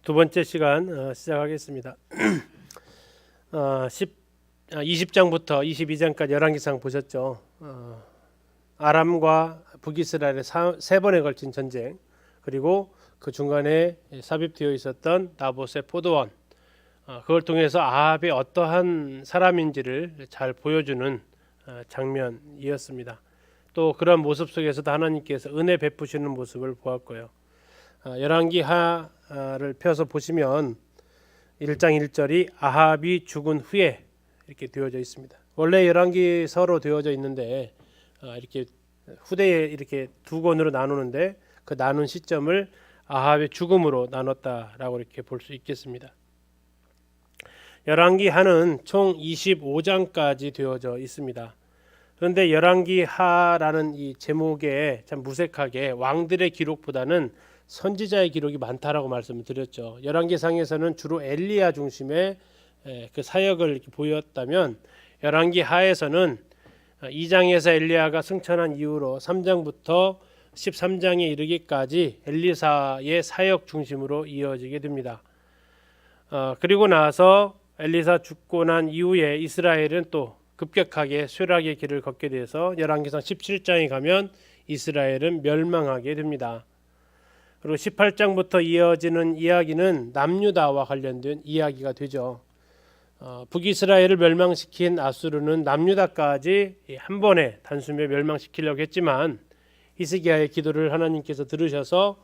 두 번째 시간 시작하겠습니다. 20장부터 22장까지 열왕기상 보셨죠? 아람과 북이스라엘의 세 번에 걸친 전쟁, 그리고 그 중간에 삽입되어 있었던 나봇의 포도원, 그걸 통해서 아합이 어떠한 사람인지를 잘 보여주는 장면이었습니다. 또 그런 모습 속에서도 하나님께서 은혜 베푸시는 모습을 보았고요. 열왕기하를 펴서 보시면 1장 1절이 아합이 죽은 후에 이렇게 되어져 있습니다. 원래 열왕기서로 되어져 있는데 이렇게 후대에 이렇게 두 권으로 나누는데 그 나눈 시점을 아합의 죽음으로 나눴다라고 이렇게 볼 수 있겠습니다. 열왕기하는 총 25장까지 되어져 있습니다. 그런데 열왕기하라는 이 제목에 참 무색하게 왕들의 기록보다는 선지자의 기록이 많다라고 말씀을 드렸죠. 열왕기상에서는 주로 엘리야 중심의 그 사역을 이렇게 보였다면 열왕기하에서는 2장에서 엘리야가 승천한 이후로 3장부터 13장에 이르기까지 엘리사의 사역 중심으로 이어지게 됩니다. 그리고 나서 엘리사 죽고 난 이후에 이스라엘은 또 급격하게 쇠락의 길을 걷게 돼서 열왕기상 17장에 가면 이스라엘은 멸망하게 됩니다. 그리고 18장부터 이어지는 이야기는 남유다와 관련된 이야기가 되죠. 북이스라엘을 멸망시킨 아수르는 남유다까지 한 번에 단숨에 멸망시키려고 했지만 히스기야의 기도를 하나님께서 들으셔서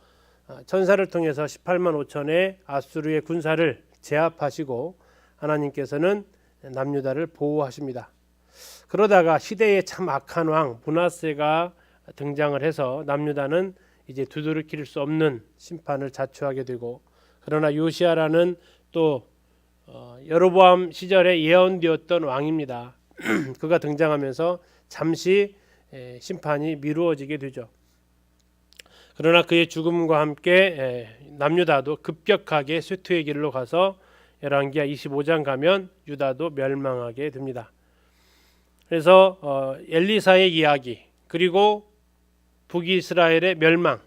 천사를 통해서 18만 5천의 아수르의 군사를 제압하시고 하나님께서는 남유다를 보호하십니다. 그러다가 시대의 참 악한 왕 므낫세가 등장을 해서 남유다는 이제 두드러킬 수 없는 심판을 자초하게 되고, 그러나 요시야라는 또 여로보암 시절에 예언되었던 왕입니다. 그가 등장하면서 잠시 심판이 미루어지게 되죠. 그러나 그의 죽음과 함께 남유다도 급격하게 쇠퇴의 길로 가서 열왕기하 25장 가면 유다도 멸망하게 됩니다. 그래서 엘리사의 이야기, 그리고 북이스라엘의 멸망,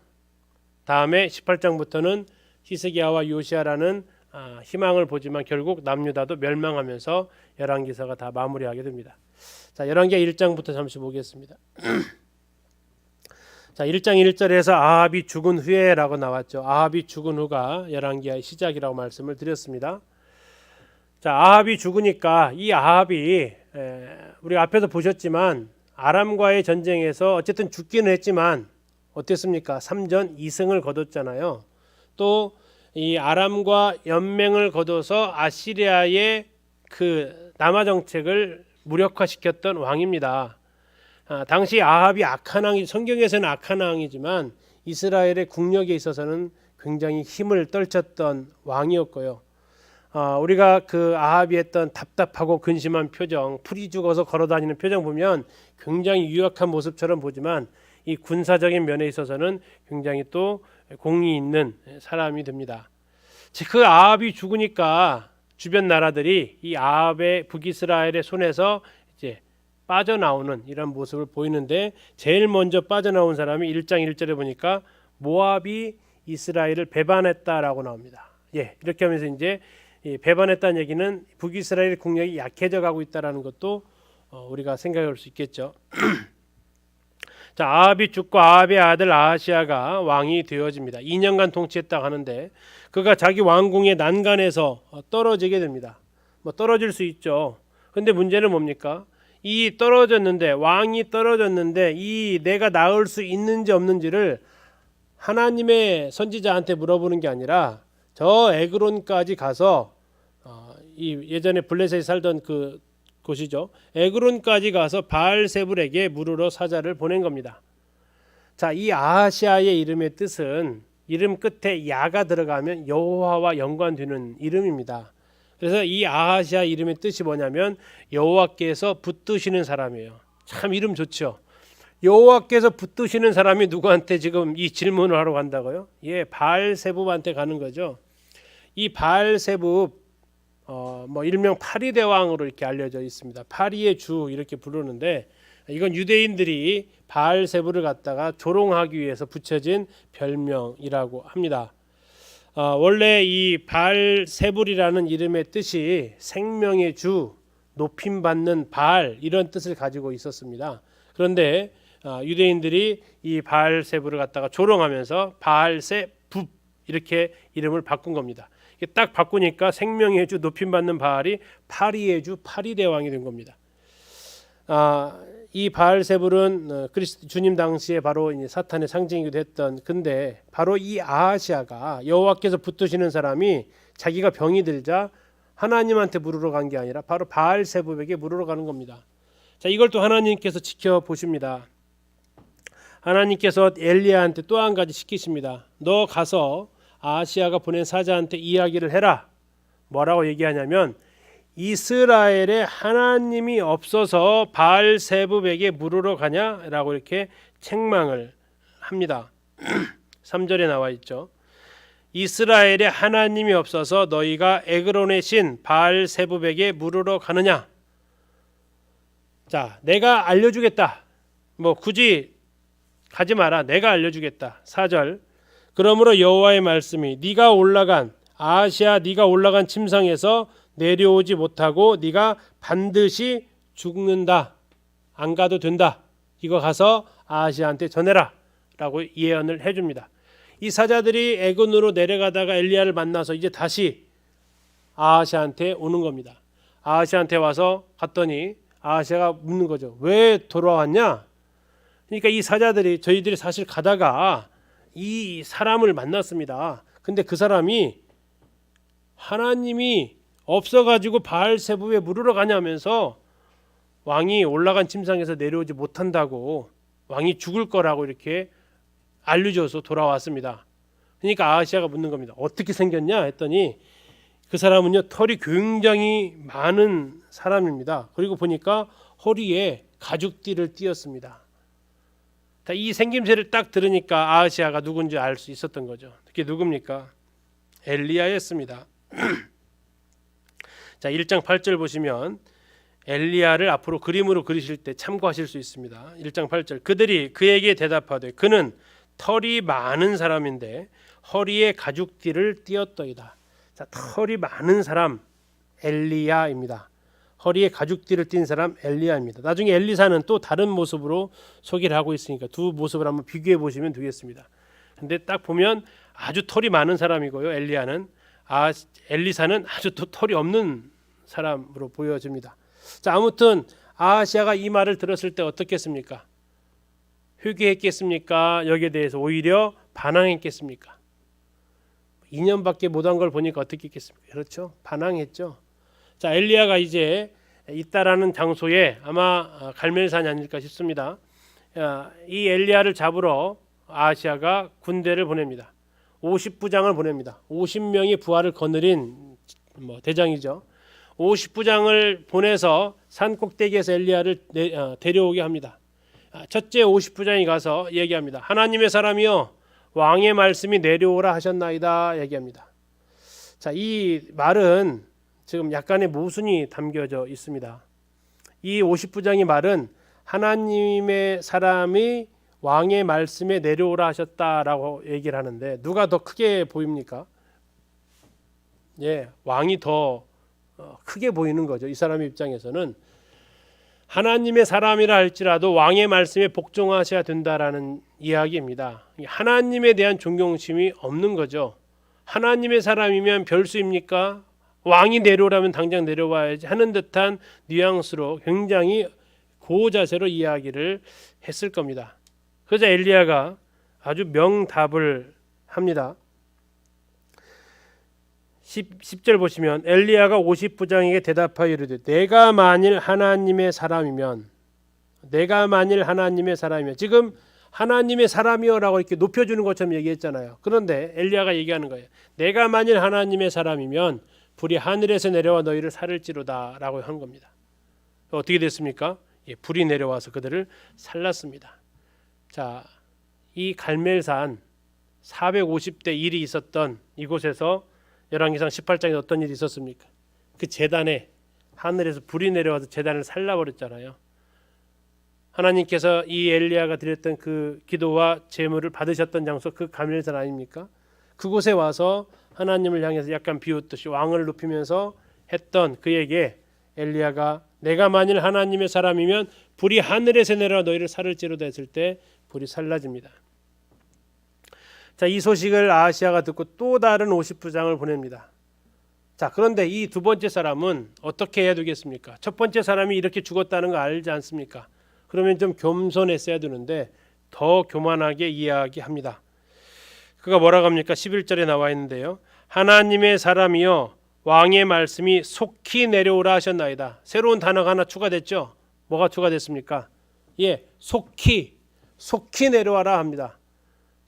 다음에 18장부터는 히스기야와 요시야라는 희망을 보지만 결국 남유다도 멸망하면서 열왕기서가 다 마무리하게 됩니다. 자, 열왕기하 1장부터 잠시 보겠습니다. 자, 1장 1절에서 아합이 죽은 후에라고 나왔죠. 아합이 죽은 후가 열왕기하의 시작이라고 말씀을 드렸습니다. 자, 아합이 죽으니까 이 아합이 우리 앞에서 보셨지만 아람과의 전쟁에서 어쨌든 죽기는 했지만 어땠습니까? 3전 2승을 거뒀잖아요. 또 이 아람과 연맹을 거둬서 아시리아의 그 남하 정책을 무력화시켰던 왕입니다. 당시 아합이 악한 왕이, 성경에서는 악한 왕이지만 이스라엘의 국력에 있어서는 굉장히 힘을 떨쳤던 왕이었고요. 우리가 그 아합이 했던 답답하고 근심한 표정, 풀이 죽어서 걸어다니는 표정 보면 굉장히 유약한 모습처럼 보지만 이 군사적인 면에 있어서는 굉장히 또 공이 있는 사람이 됩니다. 그 아합이 죽으니까 주변 나라들이 이 아합의 북이스라엘의 손에서 이제 빠져나오는 이런 모습을 보이는데, 제일 먼저 빠져나온 사람이 1장 1절에 보니까 모압이 이스라엘을 배반했다라고 나옵니다. 이렇게 하면서 이제 배반했다는 얘기는 북이스라엘 국력이 약해져 가고 있다라는 것도 우리가 생각해 볼 수 있겠죠. 자, 아합이 죽고 아합의 아들 아하시아가 왕이 되어집니다. 2년간 통치했다고 하는데 그가 자기 왕궁의 난간에서 떨어지게 됩니다. 뭐 떨어질 수 있죠. 근데 문제는 뭡니까? 이 떨어졌는데, 왕이 떨어졌는데 이 내가 나을 수 있는지 없는지를 하나님의 선지자한테 물어보는 게 아니라 저 에그론까지 가서 이 예전에 블레셋에 살던 그 곳이죠. 에그론까지 가서 바알세불에게 물으러 사자를 보낸 겁니다. 자, 이 아하시아의 이름의 뜻은 이름 끝에 야가 들어가면 여호와와 연관되는 이름입니다. 그래서 이 아하시아 이름의 뜻이 뭐냐면 여호와께서 붙드시는 사람이에요. 참 이름 좋죠. 여호와께서 붙드시는 사람이 누구한테 지금 이 질문을 하러 간다고요? 바알세불한테 가는 거죠. 이 바알세불 뭐 일명 파리 대왕으로 이렇게 알려져 있습니다. 파리의 주 이렇게 부르는데, 이건 유대인들이 바알세불을 갖다가 조롱하기 위해서 붙여진 별명이라고 합니다. 원래 이 바알세불이라는 이름의 뜻이 생명의 주, 높임받는 바알 이런 뜻을 가지고 있었습니다. 그런데 유대인들이 이 바알세불을 갖다가 조롱하면서 바알세붑 이렇게 이름을 바꾼 겁니다. 딱 바꾸니까 생명의 주, 높임받는 바알이 파리의 주, 파리대왕이 된 겁니다. 이 바알세불은 주님 당시에 바로 이제 사탄의 상징이기도 했던, 근데 바로 이 아하시아가 여호와께서 붙드시는 사람이 자기가 병이 들자 하나님한테 물으러 간 게 아니라 바로 바알세불에게 물으러 가는 겁니다. 자, 이걸 또 하나님께서 지켜보십니다. 하나님께서 엘리야한테 또 한 가지 시키십니다. 너 가서 아하시아가 보낸 사자한테 이야기를 해라. 뭐라고 얘기하냐면 이스라엘에 하나님이 없어서 바알세불에게 물으러 가냐라고 이렇게 책망을 합니다. 3절에 나와 있죠. 이스라엘에 하나님이 없어서 너희가 에그론의 신 바알세불에게 물으러 가느냐. 자, 내가 알려주겠다. 뭐 굳이 가지 마라. 내가 알려주겠다. 4절. 그러므로 여호와의 말씀이 네가 올라간 아하시아 네가 올라간 침상에서 내려오지 못하고 네가 반드시 죽는다. 안 가도 된다. 이거 가서 아하시아한테 전해라 라고 예언을 해줍니다. 이 사자들이 에곤으로 내려가다가 엘리야를 만나서 이제 다시 아하시아한테 오는 겁니다. 아하시아한테 와서 갔더니 아하시아가 묻는 거죠. 왜 돌아왔냐? 그러니까 이 사자들이 저희들이 사실 가다가 이 사람을 만났습니다. 근데 그 사람이 하나님이 없어가지고 바알세불에 물으러 가냐면서 왕이 올라간 침상에서 내려오지 못한다고, 왕이 죽을 거라고 이렇게 알려줘서 돌아왔습니다. 그러니까 아하시아가 묻는 겁니다. 어떻게 생겼냐 했더니 그 사람은요 털이 굉장히 많은 사람입니다. 그리고 보니까 허리에 가죽띠를 띄었습니다. 이 생김새를 딱 들으니까 아하시아가 누군지 알 수 있었던 거죠. 그게 누굽니까? 엘리야였습니다. 자, 1장 8절 보시면 엘리야를 앞으로 그림으로 그리실 때 참고하실 수 있습니다. 1장 8절. 그들이 그에게 대답하되 그는 털이 많은 사람인데 허리에 가죽띠를 띄었더이다. 자, 털이 많은 사람 엘리야입니다. 허리에 가죽띠를 띈 사람 엘리야입니다. 나중에 엘리사는 또 다른 모습으로 소개를 하고 있으니까 두 모습을 한번 비교해 보시면 되겠습니다. 근데 딱 보면 아주 털이 많은 사람이고요. 엘리야는 엘리사는 아주 또 털이 없는 사람으로 보여집니다. 자, 아무튼 아하시아가 이 말을 들었을 때 어떻겠습니까? 회개했겠습니까? 여기에 대해서 오히려 반항했겠습니까? 2년밖에 못한 걸 보니까 어떻게 했겠습니까? 그렇죠? 반항했죠. 자, 엘리야가 이제 있다라는 장소에 아마 갈멜산이 아닐까 싶습니다. 이 엘리야를 잡으러 아하시아가 군대를 보냅니다. 50부장을 보냅니다. 50명의 부하를 거느린 대장이죠. 50부장을 보내서 산 꼭대기에서 엘리야를 데려오게 합니다. 첫째 50부장이 가서 얘기합니다. 하나님의 사람이여 왕의 말씀이 내려오라 하셨나이다 얘기합니다. 자, 이 말은 지금 약간의 모순이 담겨져 있습니다. 이 50부장의 말은 하나님의 사람이 왕의 말씀에 내려오라 하셨다라고 얘기를 하는데 누가 더 크게 보입니까? 예, 왕이 더 크게 보이는 거죠. 이 사람의 입장에서는 하나님의 사람이라 할지라도 왕의 말씀에 복종하셔야 된다라는 이야기입니다. 하나님에 대한 존경심이 없는 거죠. 하나님의 사람이면 별수입니까? 왕이 내려오라면 당장 내려와야지 하는 듯한 뉘앙스로 굉장히 고자세로 이야기를 했을 겁니다. 그래서 엘리야가 아주 명답을 합니다. 10절 보시면 엘리야가 50부장에게 대답하여 이르되 내가 만일 하나님의 사람이면 지금 하나님의 사람이여라고 이렇게 높여주는 것처럼 얘기했잖아요. 그런데 엘리야가 얘기하는 거예요. 내가 만일 하나님의 사람이면 불이 하늘에서 내려와 너희를 살을지로다 라고 한 겁니다. 어떻게 됐습니까? 예, 불이 내려와서 그들을 살랐습니다. 자, 이 갈멜산 450대 일이 있었던 이곳에서 열왕기상 18장에 어떤 일이 있었습니까? 그 제단에 하늘에서 불이 내려와서 제단을 살라버렸잖아요. 하나님께서 이 엘리야가 드렸던 그 기도와 제물을 받으셨던 장소 그 갈멜산 아닙니까? 그곳에 와서 하나님을 향해서 약간 비웃듯이 왕을 높이면서 했던 그에게 엘리야가 내가 만일 하나님의 사람이면 불이 하늘에서 내려 너희를 살을지로다 했을 때 불이 살라집니다. 자, 이 소식을 아하시아가 듣고 또 다른 50부장을 보냅니다. 자, 그런데 이 두 번째 사람은 어떻게 해야 되겠습니까? 첫 번째 사람이 이렇게 죽었다는 거 알지 않습니까? 그러면 좀 겸손했어야 되는데 더 교만하게 이야기합니다. 그가 뭐라고 합니까? 11절에 나와 있는데요. 하나님의 사람이여 왕의 말씀이 속히 내려오라 하셨나이다. 새로운 단어가 하나 추가됐죠. 뭐가 추가됐습니까? 예, 속히 내려와라 합니다.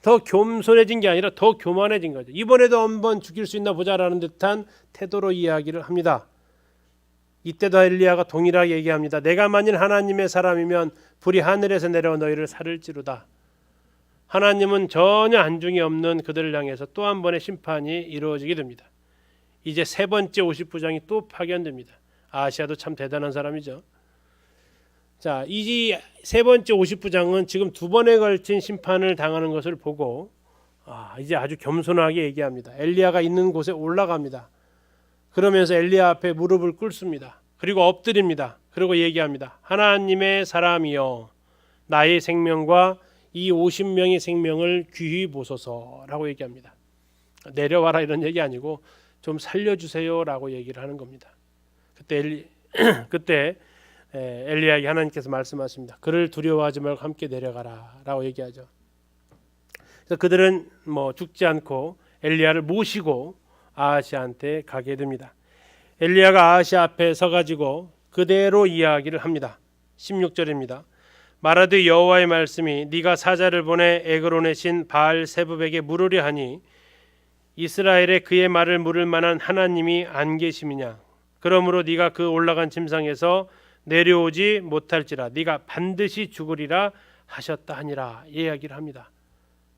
더 겸손해진 게 아니라 더 교만해진 거죠. 이번에도 한번 죽일 수 있나 보자라는 듯한 태도로 이야기를 합니다. 이때도 엘리야가 동일하게 얘기합니다. 내가 만일 하나님의 사람이면 불이 하늘에서 내려와 너희를 살을지로다. 하나님은 전혀 안중이 없는 그들을 향해서 또 한 번의 심판이 이루어지게 됩니다. 이제 세 번째 50부장이 또 파견됩니다. 아하시아도 참 대단한 사람이죠. 자, 이 세 번째 50부장은 지금 두 번에 걸친 심판을 당하는 것을 보고 이제 아주 겸손하게 얘기합니다. 엘리야가 있는 곳에 올라갑니다. 그러면서 엘리야 앞에 무릎을 꿇습니다. 그리고 엎드립니다. 그리고 얘기합니다. 하나님의 사람이여 나의 생명과 이 50명의 생명을 귀히 보소서라고 얘기합니다. 내려와라 이런 얘기 아니고 좀 살려주세요라고 얘기를 하는 겁니다. 그때 엘리야에게 하나님께서 말씀하십니다. 그를 두려워하지 말고 함께 내려가라라고 얘기하죠. 그래서 그들은 죽지 않고 엘리야를 모시고 아하시아한테 가게 됩니다. 엘리야가 아하시아 앞에 서가지고 그대로 이야기를 합니다. 16절입니다. 말하되 여호와의 말씀이 네가 사자를 보내 에그론의 신 바알세붑에게 물으려 하니 이스라엘에 그의 말을 물을 만한 하나님이 안 계심이냐. 그러므로 네가 그 올라간 침상에서 내려오지 못할지라 네가 반드시 죽으리라 하셨다 하니라 이야기를 합니다.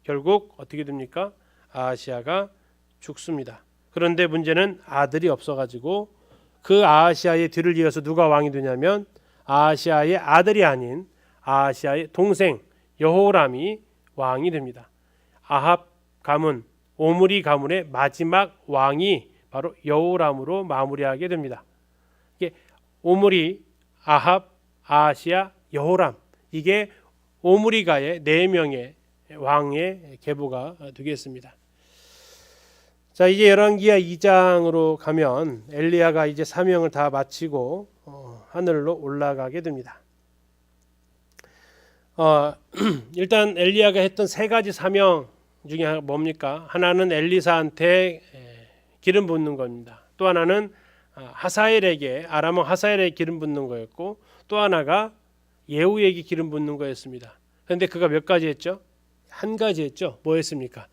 결국 어떻게 됩니까? 아하시아가 죽습니다. 그런데 문제는 아들이 없어가지고 그 아하시아의 뒤를 이어서 누가 왕이 되냐면 아하시아의 아들이 아닌 아하시아의 동생 여호람이 왕이 됩니다. 아합 가문 오므리 가문의 마지막 왕이 바로 여호람으로 마무리하게 됩니다. 이게 오므리, 아합, 아하시아, 여호람 이게 오므리가의 4명의 왕의 계보가 되겠습니다. 자, 이제 열왕기하 2장으로 가면 엘리야가 이제 사명을 다 마치고 하늘로 올라가게 됩니다. 일단 엘리야가 했던 3가지 사명 중에 뭡니까? 하나는 엘리사한테 기름 붓는 겁니다. 또 하나는 하사엘에게 아람 왕 하사엘에게 기름 붓는 거였고 또 하나가 예후에게 기름 붓는 거였습니다. 그런데 그가 몇 가지 했죠? 한 가지 했죠. 뭐 했습니까?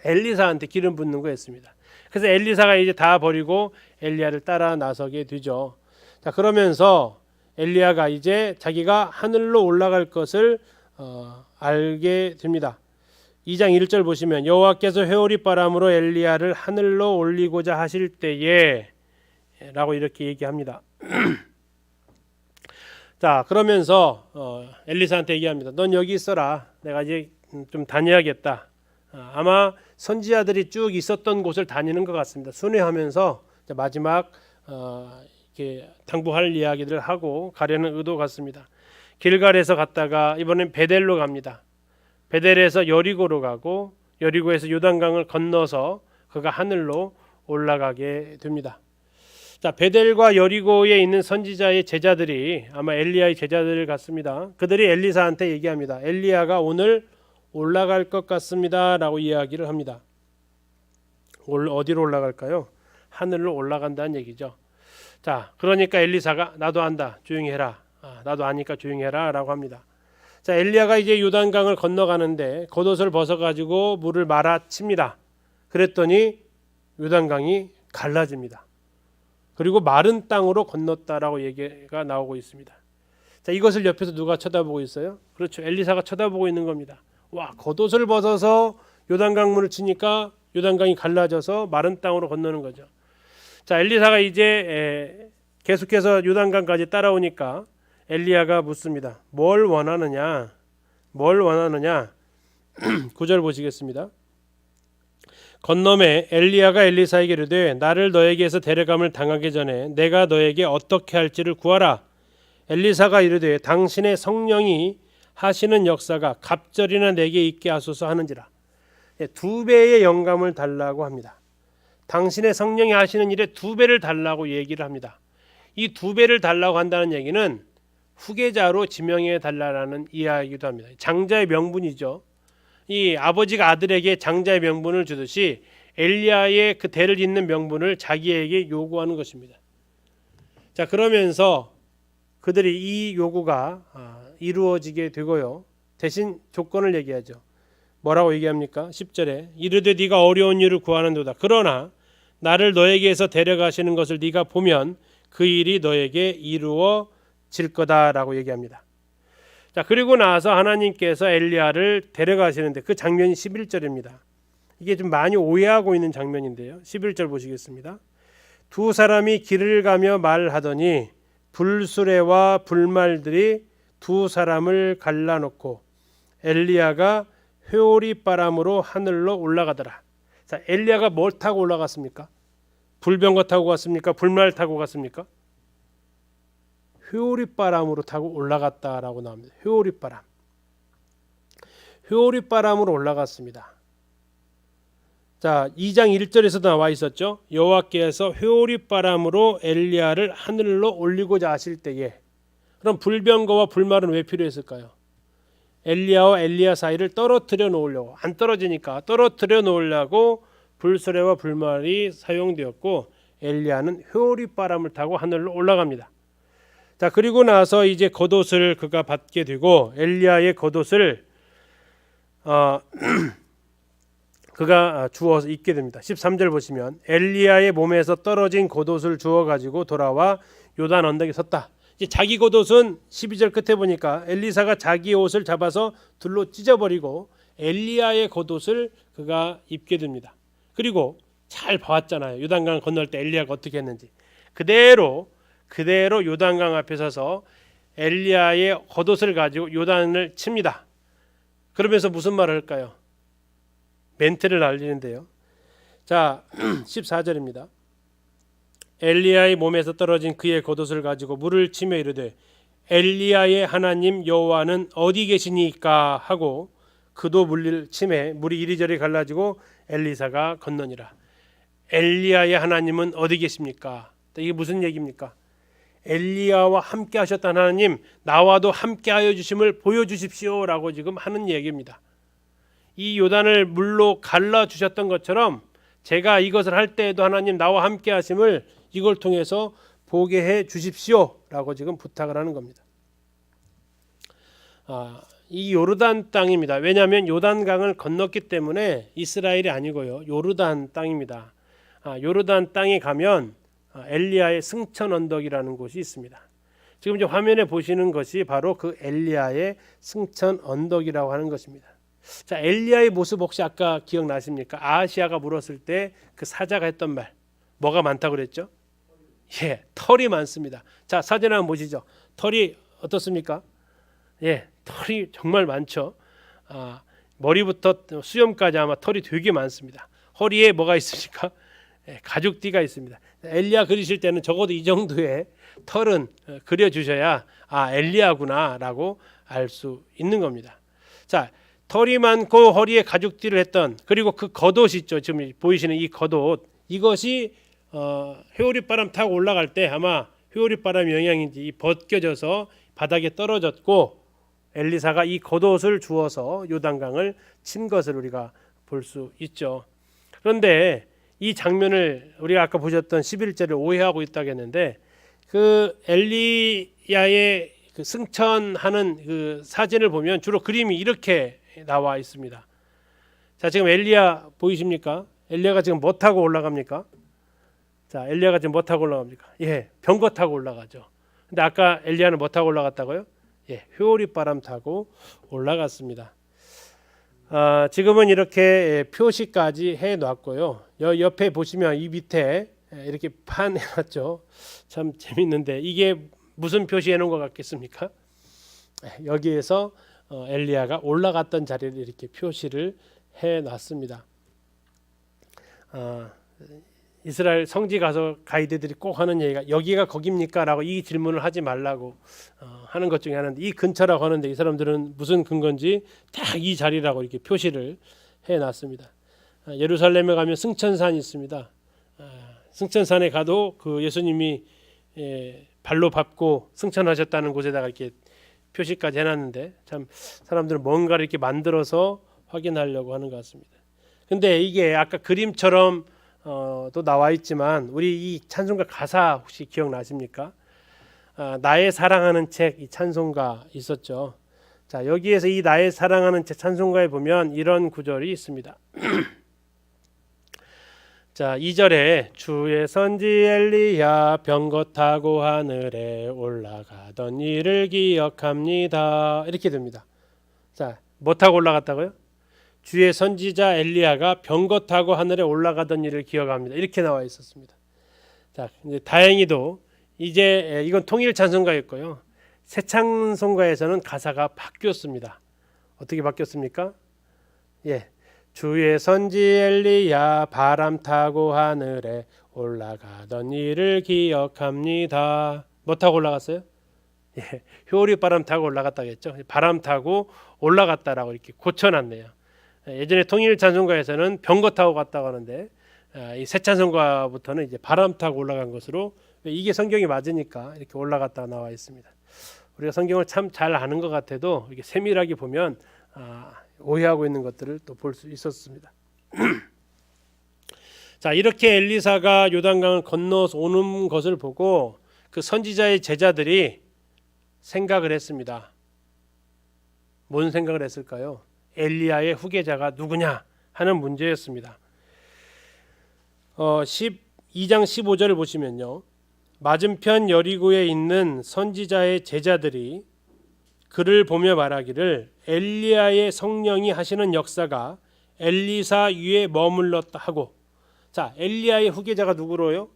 엘리사한테 기름 붓는 거였습니다. 그래서 엘리사가 이제 다 버리고 엘리야를 따라 나서게 되죠. 자, 그러면서 엘리야가 이제 자기가 하늘로 올라갈 것을 알게 됩니다. 2장 1절 보시면 여호와께서 회오리 바람으로 엘리야를 하늘로 올리고자 하실 때에 라고 이렇게 얘기합니다. 자, 그러면서 엘리사한테 얘기합니다. 넌 여기 있어라. 내가 이제 좀 다녀야겠다. 아마 선지자들이 쭉 있었던 곳을 다니는 것 같습니다. 순회하면서 마지막 이렇게 당부할 이야기들을 하고 가려는 의도 같습니다. 길갈에서 갔다가 이번엔 베델로 갑니다. 베델에서 여리고로 가고 여리고에서 요단강을 건너서 그가 하늘로 올라가게 됩니다. 자, 베델과 여리고에 있는 선지자의 제자들이 아마 엘리야의 제자들 같습니다. 그들이 엘리사한테 얘기합니다. 엘리야가 오늘 올라갈 것 같습니다 라고 이야기를 합니다. 어디로 올라갈까요? 하늘로 올라간다는 얘기죠. 자, 그러니까 엘리사가 나도 안다 조용히 해라. 나도 아니까 조용히 해라 라고 합니다. 자, 엘리야가 이제 요단강을 건너가는데 겉옷을 벗어가지고 물을 말아칩니다. 그랬더니 요단강이 갈라집니다. 그리고 마른 땅으로 건넜다라고 얘기가 나오고 있습니다. 자, 이것을 옆에서 누가 쳐다보고 있어요? 그렇죠. 엘리사가 쳐다보고 있는 겁니다. 와, 겉옷을 벗어서 요단강 물을 치니까 요단강이 갈라져서 마른 땅으로 건너는 거죠. 자, 엘리사가 이제 계속해서 요단강까지 따라오니까 엘리야가 묻습니다. 뭘 원하느냐? 9절 보시겠습니다. 건너매 엘리야가 엘리사에게 이르되 나를 너에게서 데려감을 당하기 전에 내가 너에게 어떻게 할지를 구하라. 엘리사가 이르되 당신의 성령이 하시는 역사가 갑절이나 내게 있게 하소서 하는지라. 두 배의 영감을 달라고 합니다. 당신의 성령이 하시는 일에 두 배를 달라고 얘기를 합니다. 이 두 배를 달라고 한다는 얘기는 후계자로 지명해 달라는 이야기도 합니다. 장자의 명분이죠. 이 아버지가 아들에게 장자의 명분을 주듯이 엘리야의 그 대를 잇는 명분을 자기에게 요구하는 것입니다. 자, 그러면서 그들이 이 요구가 이루어지게 되고요. 대신 조건을 얘기하죠. 뭐라고 얘기합니까? 10절에 이르되 네가 어려운 일을 구하는도다. 그러나 나를 너에게서 데려가시는 것을 네가 보면 그 일이 너에게 이루어질 거다라고 얘기합니다. 자, 그리고 나서 하나님께서 엘리야를 데려가시는데 그 장면이 11절입니다. 이게 좀 많이 오해하고 있는 장면인데요. 11절 보시겠습니다. 두 사람이 길을 가며 말하더니 불수레와 불말들이 두 사람을 갈라놓고 엘리야가 회오리 바람으로 하늘로 올라가더라. 자, 엘리야가 뭘 타고 올라갔습니까? 불병거 타고 갔습니까? 불말 타고 갔습니까? 회오리 바람으로 타고 올라갔다라고 나옵니다. 회오리 바람. 회오리 바람으로 올라갔습니다. 자, 2장 1절에서도 나와 있었죠. 여호와께서 회오리 바람으로 엘리야를 하늘로 올리고자 하실 때에, 그럼 불병거와 불말은 왜 필요했을까요? 엘리야와 엘리야 사이를 떨어뜨려 놓으려고, 안 떨어지니까 떨어뜨려 놓으려고 불수레와 불말이 사용되었고 엘리야는 회오리 바람을 타고 하늘로 올라갑니다. 자, 그리고 나서 이제 겉옷을 그가 받게 되고 엘리야의 겉옷을 그가 주워서 입게 됩니다. 13절 보시면 엘리야의 몸에서 떨어진 겉옷을 주워 가지고 돌아와 요단 언덕에 섰다. 이제 자기 겉옷은 12절 끝에 보니까 엘리사가 자기 옷을 잡아서 둘로 찢어버리고 엘리야의 겉옷을 그가 입게 됩니다. 그리고 잘 봐왔잖아요. 요단강 건널 때 엘리야가 어떻게 했는지. 그대로 요단강 앞에 서서 엘리야의 겉옷을 가지고 요단을 칩니다. 그러면서 무슨 말을 할까요? 멘트를 날리는데요. 자, 14절입니다. 엘리야의 몸에서 떨어진 그의 겉옷을 가지고 물을 치며 이르되 엘리야의 하나님 여호와는 어디 계시니까 하고 그도 물을 치매 물이 이리저리 갈라지고 엘리사가 건너니라. 엘리야의 하나님은 어디 계십니까? 이게 무슨 얘기입니까? 엘리야와 함께 하셨던 하나님, 나와도 함께 하여 주심을 보여주십시오라고 지금 하는 얘기입니다. 이 요단을 물로 갈라 주셨던 것처럼 제가 이것을 할 때에도 하나님 나와 함께 하심을 이걸 통해서 보게 해 주십시오라고 지금 부탁을 하는 겁니다. 이 요르단 땅입니다. 왜냐하면 요단강을 건넜기 때문에 이스라엘이 아니고요. 요르단 땅입니다. 요르단 땅에 가면 엘리야의 승천 언덕이라는 곳이 있습니다. 지금 이제 화면에 보시는 것이 바로 그 엘리야의 승천 언덕이라고 하는 것입니다. 자, 엘리야의 모습 혹시 아까 기억나십니까? 아하시아가 물었을 때 그 사자가 했던 말, 뭐가 많다고 그랬죠? 예, 털이 많습니다. 자, 사진 한번 보시죠. 털이 어떻습니까? 예, 털이 정말 많죠. 머리부터 수염까지 아마 털이 되게 많습니다. 허리에 뭐가 있습니까? 예, 가죽띠가 있습니다. 엘리야 그리실 때는 적어도 이 정도의 털은 그려주셔야 엘리야구나라고 알 수 있는 겁니다. 자, 털이 많고 허리에 가죽띠를 했던, 그리고 그 겉옷 있죠. 지금 보이시는 이 겉옷, 이것이 회오리바람 타고 올라갈 때 아마 회오리바람 영향인지 벗겨져서 바닥에 떨어졌고 엘리사가 이 겉옷을 주워서 요단강을 친 것을 우리가 볼 수 있죠. 그런데 이 장면을 우리가 아까 보셨던 11절을 오해하고 있다고 했는데, 그 엘리야의 그 승천하는 그 사진을 보면 주로 그림이 이렇게 나와 있습니다. 자, 지금 엘리야 보이십니까? 엘리야가 지금 뭐 타고 올라갑니까? 자, 엘리야가 지금 뭐 타고 올라갑니까? 예, 병거 타고 올라가죠. 근데 아까 엘리야는 뭐 타고 올라갔다고요? 예, 회오리바람 타고 올라갔습니다. 지금은 이렇게 표시까지 해놨고요. 옆에 보시면 이 밑에 이렇게 판 해놨죠. 참 재밌는데 이게 무슨 표시 해놓은 것 같겠습니까? 여기에서 엘리야가 올라갔던 자리를 이렇게 표시를 해놨습니다. 이스라엘 성지 가서 가이드들이 꼭 하는 얘기가 여기가 거깁니까? 라고 이 질문을 하지 말라고 하는 것 중에 하나인데, 이 근처라고 하는데 이 사람들은 무슨 근거인지 딱 이 자리라고 이렇게 표시를 해놨습니다. 예루살렘에 가면 승천산이 있습니다. 승천산에 가도 그 예수님이 발로 밟고 승천하셨다는 곳에다가 이렇게 표시까지 해놨는데, 참 사람들은 뭔가를 이렇게 만들어서 확인하려고 하는 것 같습니다. 근데 이게 아까 그림처럼 또 나와 있지만 우리 이 찬송가 가사 혹시 기억나십니까? 나의 사랑하는 책, 이 찬송가 있었죠. 자, 여기에서 이 나의 사랑하는 책 찬송가에 보면 이런 구절이 있습니다. 자, 2절에 주의 선지 엘리야 병거 타고 하늘에 올라가던 일을 기억합니다. 이렇게 됩니다. 자, 뭐 타고 올라갔다고요? 주의 선지자 엘리야가 병거 타고 하늘에 올라가던 일을 기억합니다. 이렇게 나와 있었습니다. 자, 이제 다행히도 이제 이건 통일 찬송가였고요. 새 찬송가에서는 가사가 바뀌었습니다. 어떻게 바뀌었습니까? 주의 선지 엘리야 바람 타고 하늘에 올라가던 일을 기억합니다. 뭐 타고 올라갔어요? 효리 바람 타고 올라갔다겠죠. 바람 타고 올라갔다라고 이렇게 고쳐놨네요. 예전에 통일 찬송가에서는 병거 타고 갔다고 하는데, 이 새 찬송가부터는 이제 바람 타고 올라간 것으로, 이게 성경이 맞으니까 이렇게 올라갔다 나와 있습니다. 우리가 성경을 참 잘 아는 것 같아도 이렇게 세밀하게 보면 오해하고 있는 것들을 또 볼 수 있었습니다. 자, 이렇게 엘리사가 요단강을 건너서 오는 것을 보고 그 선지자의 제자들이 생각을 했습니다. 뭔 생각을 했을까요? 엘리야의 후계자가 누구냐 하는 문제였습니다. 12장 15절을 보시면요, 맞은편 여리고에 있는 선지자의 제자들이 그를 보며 말하기를 엘리야의 성령이 하시는 역사가 엘리사 위에 머물렀다 하고, 자, 엘리야의 후계자가 누구로요?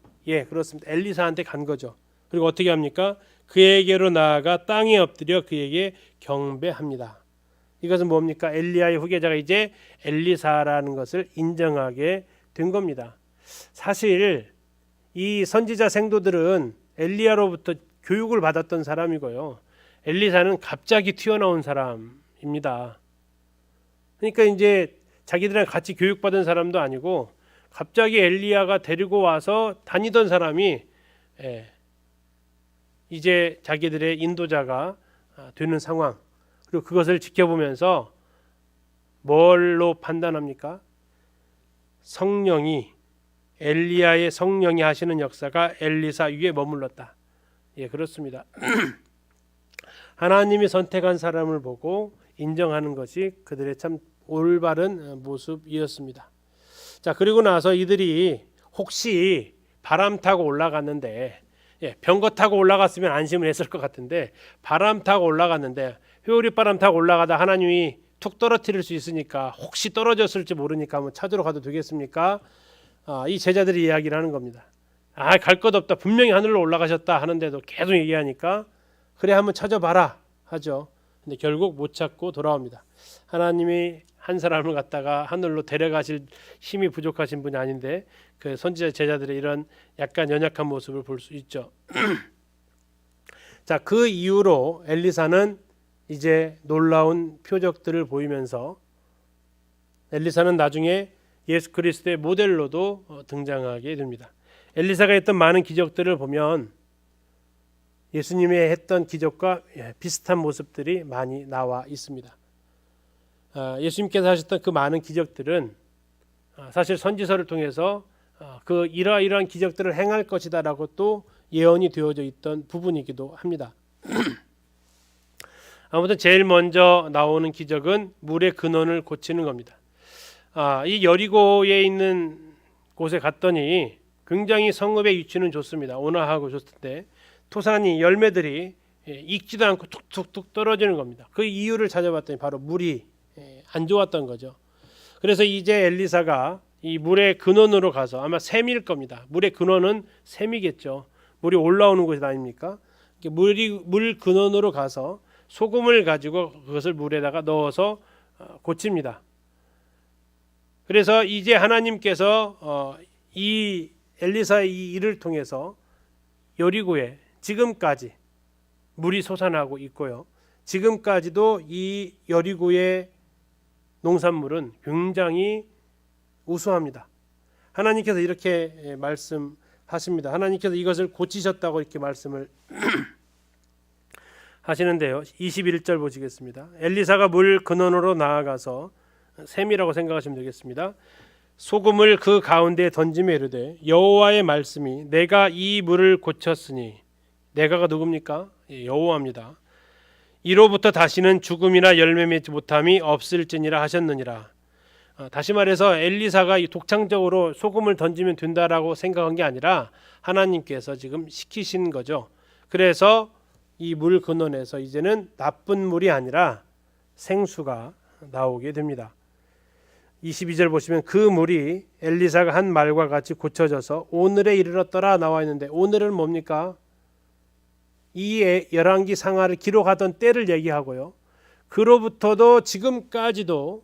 그렇습니다. 엘리사한테 간 거죠. 그리고 어떻게 합니까? 그에게로 나아가 땅에 엎드려 그에게 경배합니다. 이것은 뭡니까? 엘리야의 후계자가 이제 엘리사라는 것을 인정하게 된 겁니다. 사실 이 선지자 생도들은 엘리야로부터 교육을 받았던 사람이고요, 엘리사는 갑자기 튀어나온 사람입니다. 그러니까 이제 자기들이랑 같이 교육받은 사람도 아니고 갑자기 엘리야가 데리고 와서 다니던 사람이 이제 자기들의 인도자가 되는 상황, 그리고 그것을 지켜보면서 뭘로 판단합니까? 성령이, 엘리야의 성령이 하시는 역사가 엘리사 위에 머물렀다. 그렇습니다. 하나님이 선택한 사람을 보고 인정하는 것이 그들의 참 올바른 모습이었습니다. 자, 그리고 나서 이들이 혹시 바람 타고 올라갔는데, 병거 타고 올라갔으면 안심을 했을 것 같은데, 바람 타고 올라갔는데 회오리 바람 타고 올라가다 하나님이 툭 떨어뜨릴 수 있으니까 혹시 떨어졌을지 모르니까 한번 찾으러 가도 되겠습니까? 이 제자들이 이야기를 하는 겁니다. 갈 것 없다, 분명히 하늘로 올라가셨다 하는데도 계속 얘기하니까 그래 한번 찾아봐라 하죠. 근데 결국 못 찾고 돌아옵니다. 하나님이 한 사람을 갖다가 하늘로 데려가실 힘이 부족하신 분이 아닌데 그 선지자 제자들의 이런 약간 연약한 모습을 볼 수 있죠. 자, 그 이후로 엘리사는 이제 놀라운 표적들을 보이면서 엘리사는 나중에 예수 그리스도의 모델로도 등장하게 됩니다. 엘리사가 했던 많은 기적들을 보면 예수님이 했던 기적과 비슷한 모습들이 많이 나와 있습니다. 예수님께서 하셨던 그 많은 기적들은 사실 선지서를 통해서 그 이러이러한 기적들을 행할 것이다라고 또 예언이 되어져 있던 부분이기도 합니다. 아무튼 제일 먼저 나오는 기적은 물의 근원을 고치는 겁니다. 이 여리고에 있는 곳에 갔더니 굉장히 성읍의 위치는 좋습니다. 온화하고 좋던데 토산이 열매들이 익지도 않고 툭툭툭 떨어지는 겁니다. 그 이유를 찾아봤더니 바로 물이 안 좋았던 거죠. 그래서 이제 엘리사가 이 물의 근원으로 가서, 아마 샘일 겁니다. 물의 근원은 샘이겠죠. 물이 올라오는 곳이 아닙니까? 물 근원으로 가서 소금을 가지고 그것을 물에다가 넣어서 고칩니다. 그래서 이제 하나님께서 이 엘리사의 이 일을 통해서 여리고에 지금까지 물이 솟아나고 있고요. 지금까지도 이 여리고의 농산물은 굉장히 우수합니다. 하나님께서 이렇게 말씀하십니다. 하나님께서 이것을 고치셨다고 이렇게 말씀을 하시는데요. 21절 보시겠습니다. 엘리사가 물 근원으로 나아가서 샘이라고 생각하시면 되겠습니다. 소금을 그 가운데에 던지며 이르되 여호와의 말씀이 내가 이 물을 고쳤으니, 내가가 누굽니까? 여호와입니다. 이로부터 다시는 죽음이나 열매 맺지 못함이 없을지니라 하셨느니라. 다시 말해서 엘리사가 독창적으로 소금을 던지면 된다라고 생각한 게 아니라 하나님께서 지금 시키신 거죠. 그래서 이 물 근원에서 이제는 나쁜 물이 아니라 생수가 나오게 됩니다. 22절 보시면 그 물이 엘리사가 한 말과 같이 고쳐져서 오늘에 이르렀더라 나와 있는데, 오늘은 뭡니까? 이 열왕기 상하를 기록하던 때를 얘기하고요. 그로부터도 지금까지도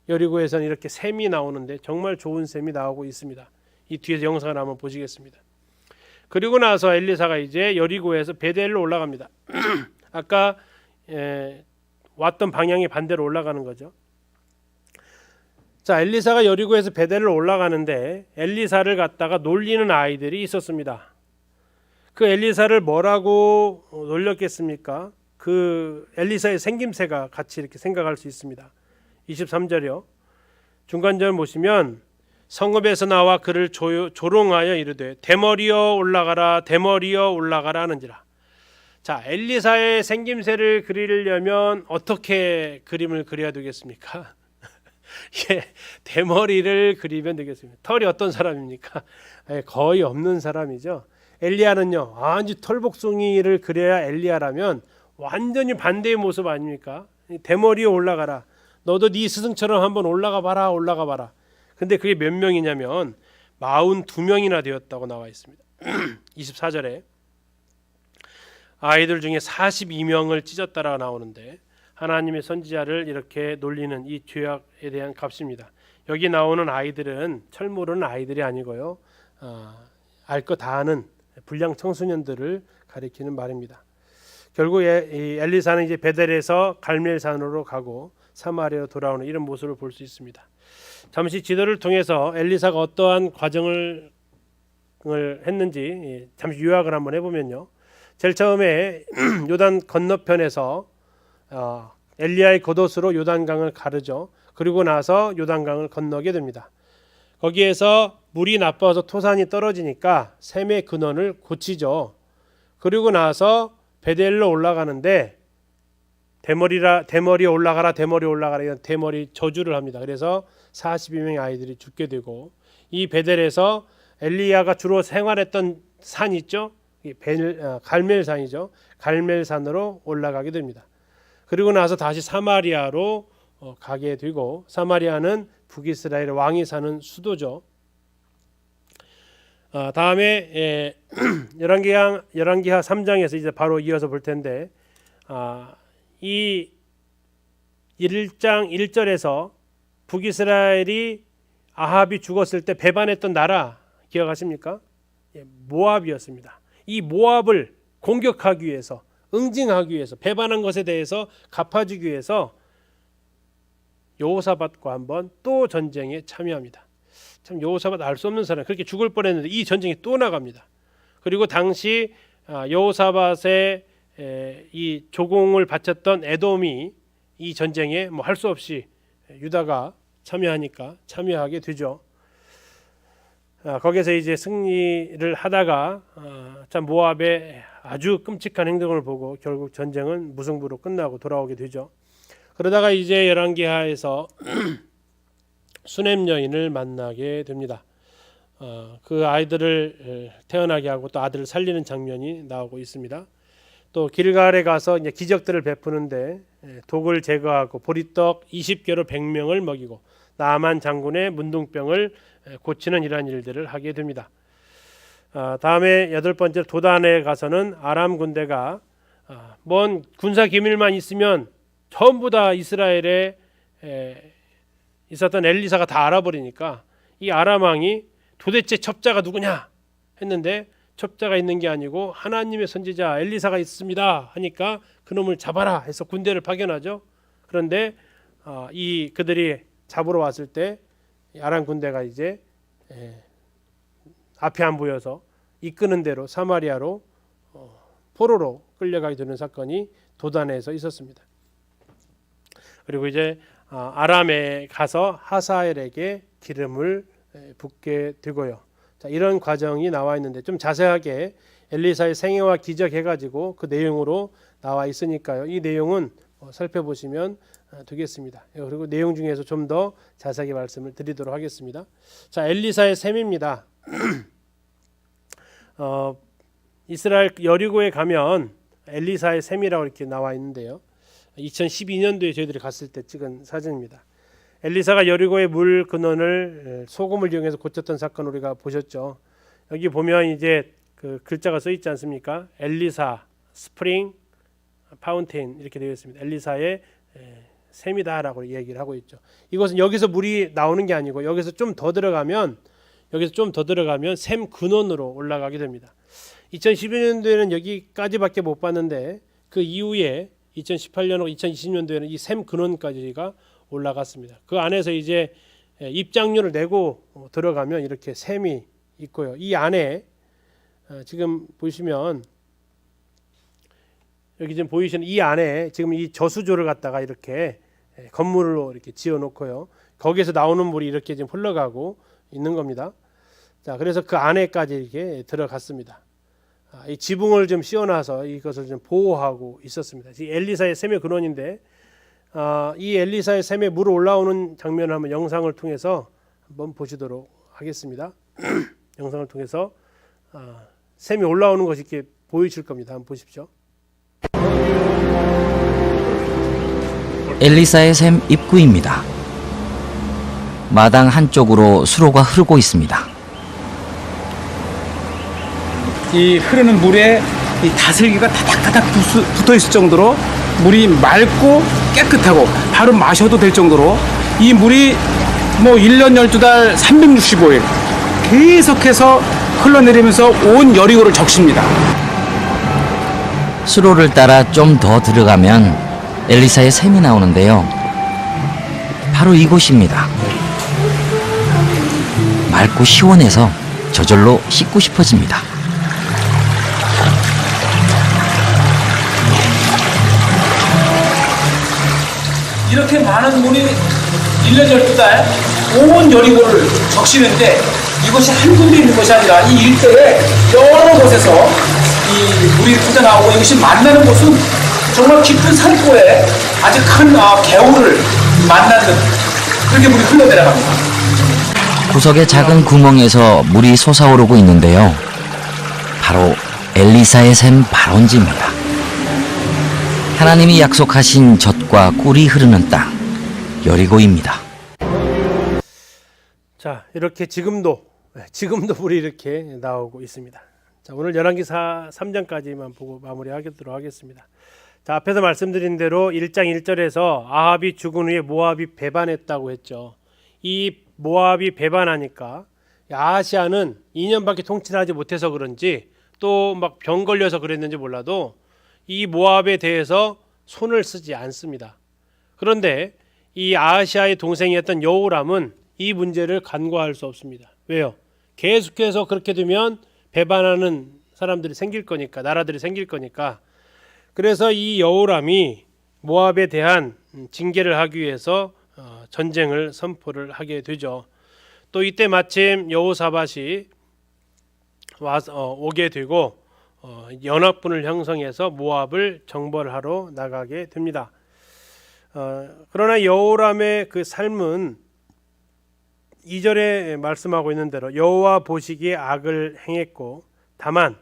여리고에서는 이렇게 샘이 나오는데 정말 좋은 샘이 나오고 있습니다. 이 뒤에서 영상을 한번 보시겠습니다. 그리고 나서 엘리사가 이제 여리고에서 베델로 올라갑니다. 아까 왔던 방향이 반대로 올라가는 거죠. 자, 엘리사가 여리고에서 베델로 올라가는데 엘리사를 갖다가 놀리는 아이들이 있었습니다. 그 엘리사를 뭐라고 놀렸겠습니까? 그 엘리사의 생김새가 같이 이렇게 생각할 수 있습니다. 23절이요. 중간절 보시면 성읍에서 나와 그를 조롱하여 이르되 대머리여 올라가라 대머리여 올라가라 하는지라. 자, 엘리사의 생김새를 그리려면 어떻게 그림을 그려야 되겠습니까? 예, 대머리를 그리면 되겠습니다. 털이 어떤 사람입니까? 거의 없는 사람이죠. 엘리야는요, 완전 털복숭이를 그려야 엘리야라면 완전히 반대의 모습 아닙니까? 대머리에 올라가라. 너도 네 스승처럼 한번 올라가 봐라, 올라가 봐라. 근데 그게 몇 명이냐면 42명이나 되었다고 나와 있습니다. 24절에 아이들 중에 42명을 찢었다라고 나오는데, 하나님의 선지자를 이렇게 놀리는 이 죄악에 대한 값입니다. 여기 나오는 아이들은 철모르는 아이들이 아니고요, 알 거 다 아는 불량 청소년들을 가리키는 말입니다. 결국 엘리사는 이제 베델에서 갈멜산으로 가고 사마리아로 돌아오는 이런 모습을 볼 수 있습니다. 잠시 지도를 통해서 엘리사가 어떠한 과정을 했는지 잠시 요약을 한번 해보면요. 제일 처음에 요단 건너편에서 엘리야의 겉옷으로 요단강을 가르죠. 그리고 나서 요단강을 건너게 됩니다. 거기에서 물이 나빠서 토산이 떨어지니까 샘의 근원을 고치죠. 그리고 나서 베델로 올라가는데 대머리 올라가라 대머리 올라가라 이런 대머리 저주를 합니다. 그래서 42명의 아이들이 죽게 되고, 이 베델에서 엘리야가 주로 생활했던 산 있죠. 갈멜산이죠. 갈멜산으로 올라가게 됩니다. 그리고 나서 다시 사마리아로 가게 되고, 사마리아는 북이스라엘 왕이 사는 수도죠. 다음에 열왕기하 3장에서 이제 바로 이어서 볼 텐데, 이 1장 1절에서 북이스라엘이 아합이 죽었을 때 배반했던 나라 기억하십니까? 모압이었습니다. 이 모압을 공격하기 위해서, 응징하기 위해서, 배반한 것에 대해서 갚아주기 위해서 여호사밧과 한번 또 전쟁에 참여합니다. 참 여호사밧 알 수 없는 사람, 그렇게 죽을 뻔했는데 이 전쟁에 또 나갑니다. 그리고 당시 여호사밧의 이 조공을 바쳤던 에돔이 이 전쟁에 뭐 할 수 없이 유다가 참여하게 되죠. 거기서 이제 승리를 하다가 참 모압의 아주 끔찍한 행동을 보고 결국 전쟁은 무승부로 끝나고 돌아오게 되죠. 그러다가 이제 열왕기하에서 수넴 여인을 만나게 됩니다. 그 아이들을 태어나게 하고 또 아들을 살리는 장면이 나오고 있습니다. 또 길갈에 가서 이제 기적들을 베푸는데 독을 제거하고 보리떡 20개로 100명을 먹이고 나만 장군의 문둥병을 고치는 이러한 일들을 하게 됩니다. 다음에 8번째 도단에 가서는 아람 군대가 뭔 군사 기밀만 있으면 전부 다 이스라엘의 있었던 엘리사가 다 알아버리니까 이 아람 왕이 도대체 첩자가 누구냐 했는데 첩자가 있는 게 아니고 하나님의 선지자 엘리사가 있습니다 하니까 그놈을 잡아라 해서 군대를 파견하죠. 그런데 이 그들이 잡으러 왔을 때 아람 군대가 이제 앞에 안 보여서 이끄는 대로 사마리아로 포로로 끌려가게 되는 사건이 도단에서 있었습니다. 그리고 이제 아람에 가서 하사엘에게 기름을 붓게 되고요. 자, 이런 과정이 나와 있는데 좀 자세하게 엘리사의 생애와 기적 해가지고 그 내용으로 나와 있으니까요. 이 내용은 살펴보시면 되겠습니다. 그리고 내용 중에서 좀 더 자세하게 말씀을 드리도록 하겠습니다. 자, 엘리사의 셈입니다. 이스라엘 여리고에 가면 엘리사의 셈이라고 이렇게 나와 있는데요. 2012년도에 저희들이 갔을 때 찍은 사진입니다. 엘리사가 여리고의 물 근원을 소금을 이용해서 고쳤던 사건 우리가 보셨죠. 여기 보면 이제 그 글자가 써 있지 않습니까? 엘리사 스프링 파운테인 이렇게 되어 있습니다. 엘리사의 샘이다라고 얘기를 하고 있죠. 이것은 여기서 물이 나오는 게 아니고 여기서 좀 더 들어가면 샘 근원으로 올라가게 됩니다. 2012년도에는 여기까지밖에 못 봤는데 그 이후에 2018년하고 2020년도에는 이 샘 근원까지가 올라갔습니다. 그 안에서 이제 입장료를 내고 들어가면 이렇게 샘이 있고요. 이 안에 지금 보시면 여기 지금 보이시는 이 안에 지금 이 저수조를 갖다가 이렇게 건물로 이렇게 지어 놓고요. 거기에서 나오는 물이 이렇게 지금 흘러가고 있는 겁니다. 자, 그래서 그 안에까지 이렇게 들어갔습니다. 이 지붕을 좀 씌워놔서 이것을 좀 보호하고 있었습니다. 이 엘리사의 샘의 근원인데 이 엘리사의 샘에 물 올라오는 장면을 한번 영상을 통해서 한번 보시도록 하겠습니다. 영상을 통해서 샘이 올라오는 것이 이렇게 보이실 겁니다. 한번 보십시오. 엘리사의 샘 입구입니다. 마당 한쪽으로 수로가 흐르고 있습니다. 이 흐르는 물에 이 다슬기가 다닥다닥 붙어 있을 정도로 물이 맑고 깨끗하고 바로 마셔도 될 정도로 이 물이 뭐 1년 12달 365일 계속해서 흘러내리면서 온 여리고를 적십니다. 수로를 따라 좀 더 들어가면 엘리사의 샘이 나오는데요. 바로 이곳입니다. 맑고 시원해서 저절로 씻고 싶어집니다. 이렇게 많은 물이 1년 12달 온 여리고를 적시는데 이것이 한 군데 있는 것이 아니라 이 일대에 여러 곳에서 이 물이 터져나오고 이것이 만나는 곳은 정말 깊은 산골에 아주 큰 개울을 만나는 그렇게 물이 흘러내려갑니다. 구석의 작은 구멍에서 물이 솟아오르고 있는데요. 바로 엘리사의 샘 발원지입니다. 하나님이 약속하신 젖과 꿀이 흐르는 땅, 여리고입니다. 자, 이렇게 지금도 물이 이렇게 나오고 있습니다. 자, 오늘 열왕기사 3장까지만 보고 마무리하도록 하겠습니다. 자, 앞에서 말씀드린 대로 1장 1절에서 아합이 죽은 후에 모압이 배반했다고 했죠. 이 모압이 배반하니까 아하시아는 2년밖에 통치를 하지 못해서 그런지 또 막 병 걸려서 그랬는지 몰라도 이 모압에 대해서 손을 쓰지 않습니다. 그런데 이 아하시아의 동생이었던 여호람은 이 문제를 간과할 수 없습니다. 왜요? 계속해서 그렇게 되면 배반하는 사람들이 생길 거니까, 나라들이 생길 거니까. 그래서 이 여호람이 모압에 대한 징계를 하기 위해서 전쟁을 선포를 하게 되죠. 또 이때 마침 여호사밧이 오게 되고 연합군을 형성해서 모압을 정벌하러 나가게 됩니다. 그러나 여호람의 그 삶은 2절에 말씀하고 있는 대로 여호와 보시기에 악을 행했고 다만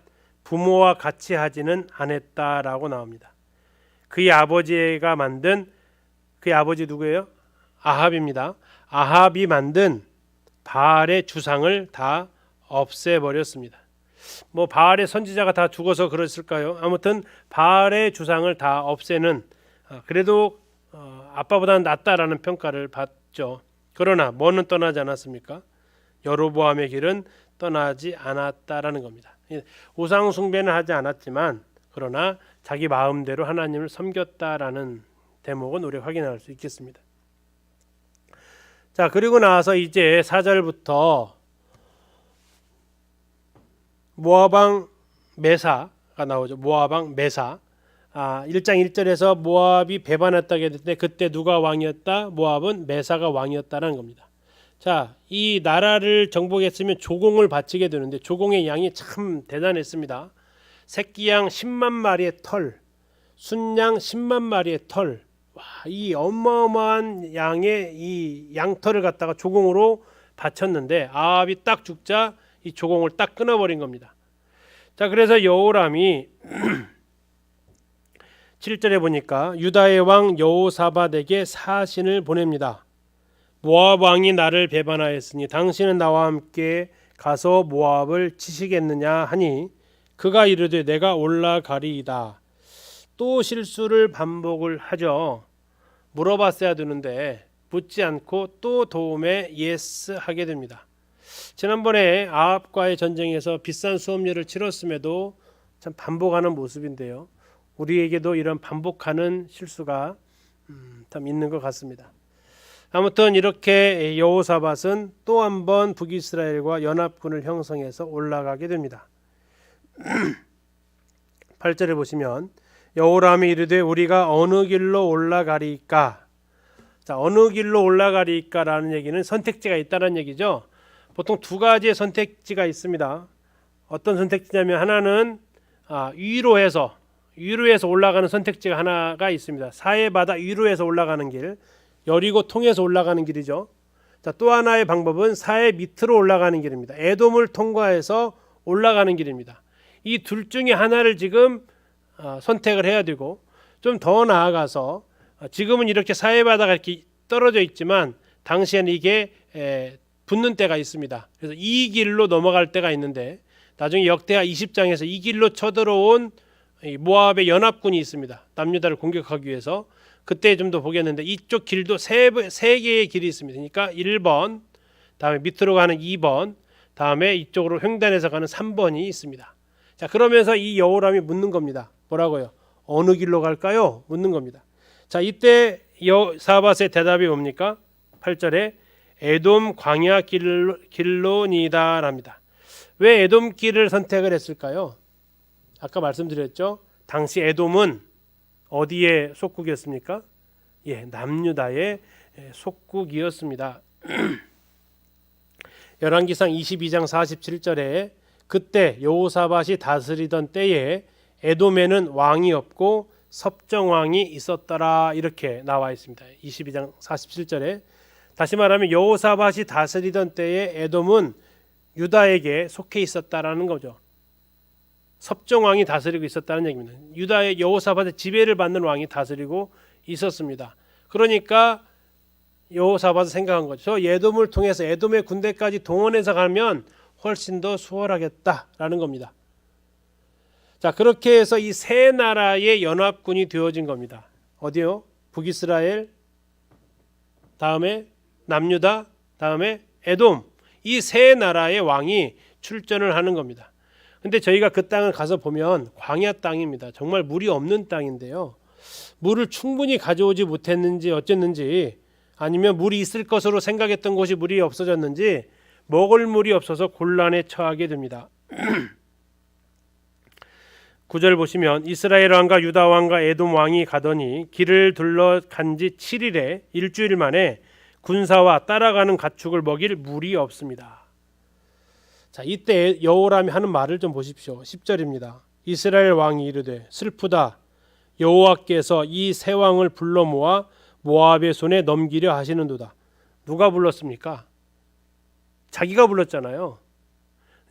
부모와 같이 하지는 않았다라고 나옵니다. 그의 아버지가 만든, 그의 아버지 누구예요? 아합입니다. 아합이 만든 바알의 주상을 다 없애버렸습니다. 뭐 바알의 선지자가 다 죽어서 그랬을까요? 아무튼 바알의 주상을 다 없애는, 그래도 아빠보다는 낫다라는 평가를 받죠. 그러나 뭐는 떠나지 않았습니까? 여로보암의 길은 떠나지 않았다라는 겁니다. 우상 숭배는 하지 않았지만 그러나 자기 마음대로 하나님을 섬겼다라는 대목은 우리가 확인할 수 있겠습니다. 자, 그리고 나서 이제 4절부터 모압 왕 메사가 나오죠. 모압 왕 메사. 1장 1절에서 모압이 배반했다고 했는데 그때 누가 왕이었다? 모압은 메사가 왕이었다는 겁니다. 자, 이 나라를 정복했으면 조공을 바치게 되는데 조공의 양이 참 대단했습니다. 새끼양 10만 마리의 털, 순양 10만 마리의 털. 와, 이 어마어마한 양의 이 양털을 갖다가 조공으로 바쳤는데 아합이 딱 죽자 이 조공을 딱 끊어버린 겁니다. 자, 그래서 여호람이 7절에 보니까 유다의 왕 여호사밧에게 사신을 보냅니다. 모압 왕이 나를 배반하였으니 당신은 나와 함께 가서 모압을 치시겠느냐 하니 그가 이르되 내가 올라가리이다. 또 실수를 반복을 하죠. 물어봤어야 되는데 묻지 않고 또 도움에 예스 하게 됩니다. 지난번에 아합과의 전쟁에서 비싼 수업료를 치렀음에도 참 반복하는 모습인데요. 우리에게도 이런 반복하는 실수가 참 있는 것 같습니다. 아무튼 이렇게 여호사밧은 또 한 번 북이스라엘과 연합군을 형성해서 올라가게 됩니다. 8절에 보시면 여호람이 이르되 우리가 어느 길로 올라가리까? 자, 어느 길로 올라가리까라는 얘기는 선택지가 있다는 얘기죠. 보통 두 가지의 선택지가 있습니다. 어떤 선택지냐면 하나는 위로해서 올라가는 선택지가 하나가 있습니다. 사해 바다 위로해서 올라가는 길, 여리고 통해서 올라가는 길이죠. 자, 또 하나의 방법은 사해 밑으로 올라가는 길입니다. 에돔을 통과해서 올라가는 길입니다. 이 둘 중에 하나를 지금 선택을 해야 되고 좀 더 나아가서 지금은 이렇게 사해 바다가 이렇게 떨어져 있지만 당시에는 이게 붙는 때가 있습니다. 그래서 이 길로 넘어갈 때가 있는데 나중에 역대하 20장에서 이 길로 쳐들어온 모압의 연합군이 있습니다. 남유다를 공격하기 위해서. 그때 좀 더 보겠는데 이쪽 길도 세 개의 길이 있습니다. 그러니까 1번, 다음에 밑으로 가는 2번, 다음에 이쪽으로 횡단해서 가는 3번이 있습니다. 자, 그러면서 이 여호람이 묻는 겁니다. 뭐라고요? 어느 길로 갈까요? 묻는 겁니다. 자, 이때 여호사밧의 대답이 뭡니까? 8절에 에돔 광야 길로니다랍니다. 왜 에돔 길을 선택을 했을까요? 아까 말씀드렸죠. 당시 에돔은 어디의 속국이었습니까? 예, 남유다의 속국이었습니다. 열왕기상 22장 47절에 그때 여호사밧이 다스리던 때에 에돔에는 왕이 없고 섭정왕이 있었더라 이렇게 나와 있습니다. 22장 47절에 다시 말하면 여호사밧이 다스리던 때에 에돔은 유다에게 속해 있었다라는 거죠. 섭정왕이 다스리고 있었다는 얘기입니다. 유다의 여호사밧의 지배를 받는 왕이 다스리고 있었습니다. 그러니까 여호사밧은 생각한 거죠. 저 에돔을 통해서 에돔의 군대까지 동원해서 가면 훨씬 더 수월하겠다라는 겁니다. 자, 그렇게 해서 이 세 나라의 연합군이 되어진 겁니다. 어디요? 북이스라엘, 다음에 남유다, 다음에 에돔. 이 세 나라의 왕이 출전을 하는 겁니다. 근데 저희가 그 땅을 가서 보면 광야 땅입니다. 정말 물이 없는 땅인데요. 물을 충분히 가져오지 못했는지 어쨌는지 아니면 물이 있을 것으로 생각했던 곳이 물이 없어졌는지 먹을 물이 없어서 곤란에 처하게 됩니다. 9절 보시면 이스라엘 왕과 유다 왕과 에돔 왕이 가더니 길을 둘러 간지 7일에 일주일 만에 군사와 따라가는 가축을 먹일 물이 없습니다. 자, 이때 여호람이 하는 말을 좀 보십시오. 10절입니다. 이스라엘 왕이 이르되 슬프다. 여호와께서 이 세 왕을 불러 모아 모압의 손에 넘기려 하시는도다. 누가 불렀습니까? 자기가 불렀잖아요.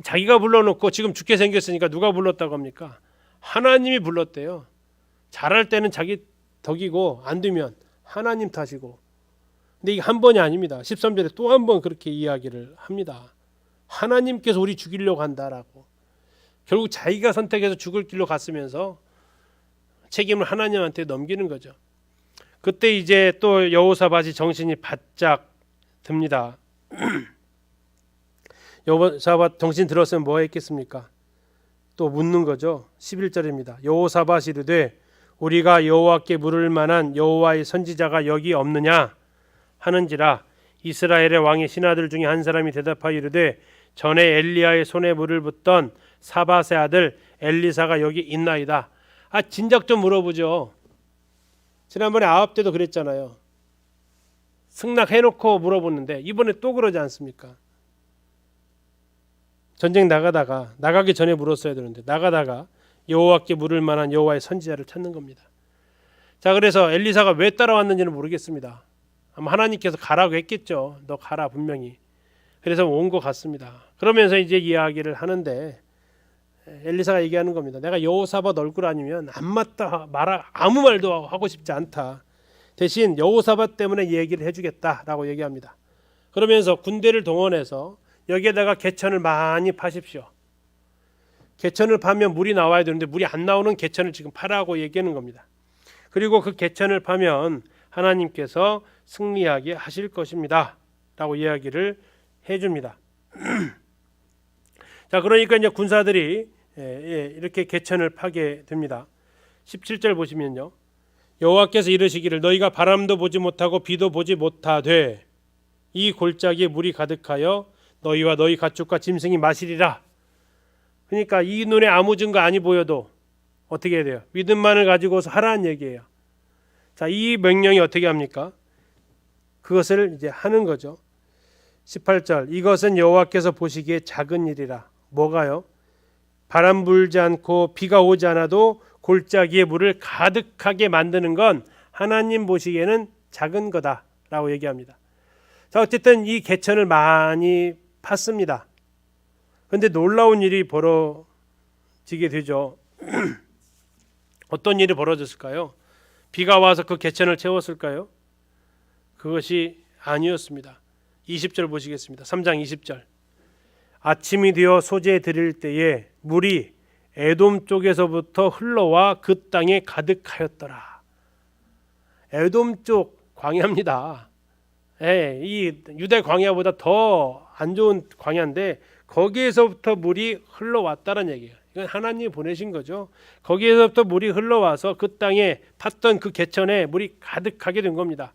자기가 불러놓고 지금 죽게 생겼으니까 누가 불렀다고 합니까? 하나님이 불렀대요. 잘할 때는 자기 덕이고 안 되면 하나님 탓이고. 근데 이게 한 번이 아닙니다. 13절에 또 한 번 그렇게 이야기를 합니다. 하나님께서 우리 죽이려고 한다라고. 결국 자기가 선택해서 죽을 길로 갔으면서 책임을 하나님한테 넘기는 거죠. 그때 이제 또 여호사밧이 정신이 바짝 듭니다. 여호사밧 정신 들었으면 뭐 했겠습니까? 또 묻는 거죠. 11절입니다. 여호사밧이 이르되 우리가 여호와께 물을 만한 여호와의 선지자가 여기 없느냐 하는지라. 이스라엘의 왕의 신하들 중에 한 사람이 대답하여 이르되 전에 엘리야의 손에 물을 붓던 사밧의 아들 엘리사가 여기 있나이다. 진작 좀 물어보죠. 지난번에 아합 때도 그랬잖아요. 승낙해놓고 물어보는데 이번에 또 그러지 않습니까? 전쟁 나가기 전에 물었어야 되는데 나가다가 여호와께 물을 만한 여호와의 선지자를 찾는 겁니다. 자, 그래서 엘리사가 왜 따라왔는지는 모르겠습니다. 아마 하나님께서 가라고 했겠죠. 너 가라 분명히. 그래서 온 것 같습니다. 그러면서 이제 이야기를 하는데 엘리사가 얘기하는 겁니다. 내가 여호사밧 얼굴 아니면 안 맞다 말아 아무 말도 하고 싶지 않다. 대신 여호사밧 때문에 얘기를 해주겠다라고 얘기합니다. 그러면서 군대를 동원해서 여기에다가 개천을 많이 파십시오. 개천을 파면 물이 나와야 되는데 물이 안 나오는 개천을 지금 파라고 얘기하는 겁니다. 그리고 그 개천을 파면 하나님께서 승리하게 하실 것입니다 라고 이야기를 해줍니다. 자, 그러니까 이제 군사들이 이렇게 개천을 파게 됩니다. 17절 보시면요, 여호와께서 이르시기를 너희가 바람도 보지 못하고 비도 보지 못하되 이 골짜기에 물이 가득하여 너희와 너희 가축과 짐승이 마시리라. 그러니까 이 눈에 아무 증거 아니 보여도 어떻게 해야 돼요? 믿음만을 가지고서 하라는 얘기예요. 자, 이 명령이 어떻게 합니까? 그것을 이제 하는 거죠. 18절 이것은 여호와께서 보시기에 작은 일이라. 뭐가요? 바람 불지 않고 비가 오지 않아도 골짜기에 물을 가득하게 만드는 건 하나님 보시기에는 작은 거다라고 얘기합니다. 자, 어쨌든 이 개천을 많이 팠습니다. 그런데 놀라운 일이 벌어지게 되죠. 어떤 일이 벌어졌을까요? 비가 와서 그 개천을 채웠을까요? 그것이 아니었습니다. 20절 보시겠습니다. 3장 20절 아침이 되어 소재 드릴 때에 물이 에돔 쪽에서부터 흘러와 그 땅에 가득하였더라. 에돔 쪽 광야입니다. 이 유대 광야보다 더 안 좋은 광야인데 거기에서부터 물이 흘러왔다는 얘기예요. 이건 하나님이 보내신 거죠. 거기에서부터 물이 흘러와서 그 땅에 팠던 그 개천에 물이 가득하게 된 겁니다.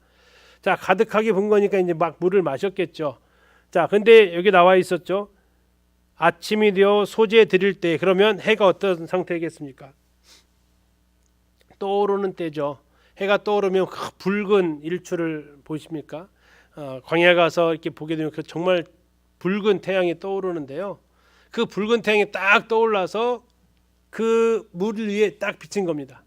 자, 가득하게 본 거니까 이제 막 물을 마셨겠죠. 자, 근데 여기 나와 있었죠. 아침이 되어 소재 드릴 때, 그러면 해가 어떤 상태겠습니까? 떠오르는 때죠. 해가 떠오르면 그 붉은 일출을 보십니까? 광야 가서 이렇게 보게 되면 그 정말 붉은 태양이 떠오르는데요. 그 붉은 태양이 딱 떠올라서 그 물 위에 딱 비친 겁니다.